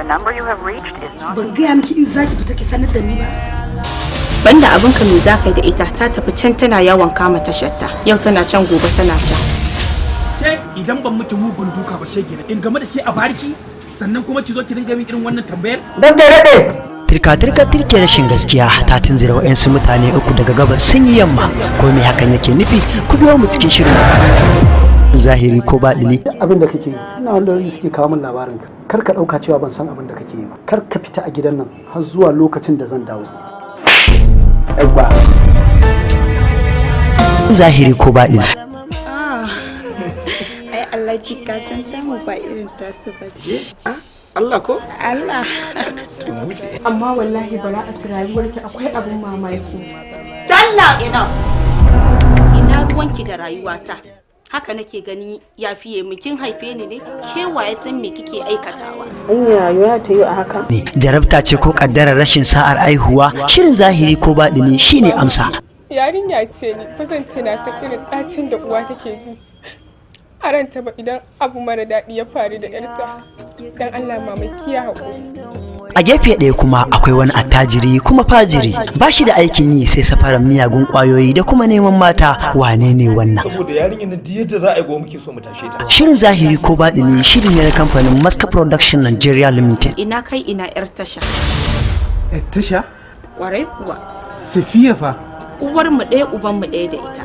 The number you have reached is not. Ban gaya miki in zaki fita ki sanar da ni ba. Banda abinka me za ka yi da ita, ta tafi can tana yawon kama tasharta. Yau tana can gobe tana can. Ke idan ban miki mugun duka ba shege in game da ke a bariki sannan kuma ki zo ki dinga min irin wannan tambayar. Dan da rade. Tirka tirke rashin gaskiya ta tunzura wa'yansu mutane uku daga gabas sun yi yamma. Ko me hakan yake nufi? Ku biyo mu cikin shirin zahiri ko baɗini. Abin da kake yi ina wanda suke kawo min labarin ka. Kar ka ɗauka cewa ban san abin da kake yi ba. Kar ka fita a gidan nan har zuwa lokacin da zan dawo. Aiwa. Zahiri ko baɗini. Ai Allah ji ka san ta mu ba irin tasu ba ce. Allah ko? Allah. Amma wallahi bara a rayuwarki akwai abin mamaki. Dalla ina ruwanki da rayuwata. Haka nake gani ya fiye mu kin haife ni ne, ke waye san me kike aikatawa. Anya rayuwa ta yi a haka. Jarabta ce ko kaddarar rashin sa'ar aihuwa, shirin zahiri ko baɗini shine amsa. Yarinya ce ni, ba zan ce na san irin ɗacin da uwa take ji. A ranta ba idan abu mara daɗi ya faru da ƴarta. Dan Allah mamaki ya haƙuri. A gefe ɗaya kuma akwai wani attajiri kuma fajiri, ba shi da aikin yi sai safaran miyagun ƙwayoyi da kuma neman mata. Wane ne wannan? Saboda yarinyar nan yadda za a yi muke so mu tashe ta. Shirin zahiri ko baɗini shiri ne na kamfanin Maska Production Nigeria Limited. Ina kai ina yar tasha. Yar tasha? Warai kuwa. Safiya fa. Uwar mu ɗaya uban mu ɗaya da ita.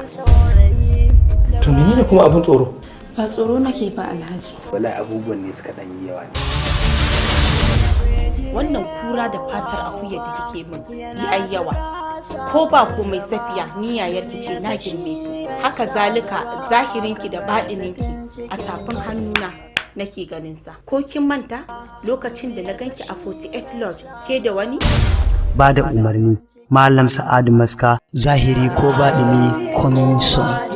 To menene kuma abin tsoro? Ba tsoro nake ba Alhaji. Wallahi abubuwan ne suka ɗan yi yawa ne. Wannan kura da fatar akuyar da kike min yi ai yawa. Ko ba komai Safiya ni yayarki ce na girme ki. Haka zalika zahirinki da baɗininki a tafin hannuna nake ganin sa. Ko kin manta lokacin da na ganki a 48 Lord ke da wani? Ba da umarni Malam Sa'adu Maska, zahiri ko baɗini coming soon.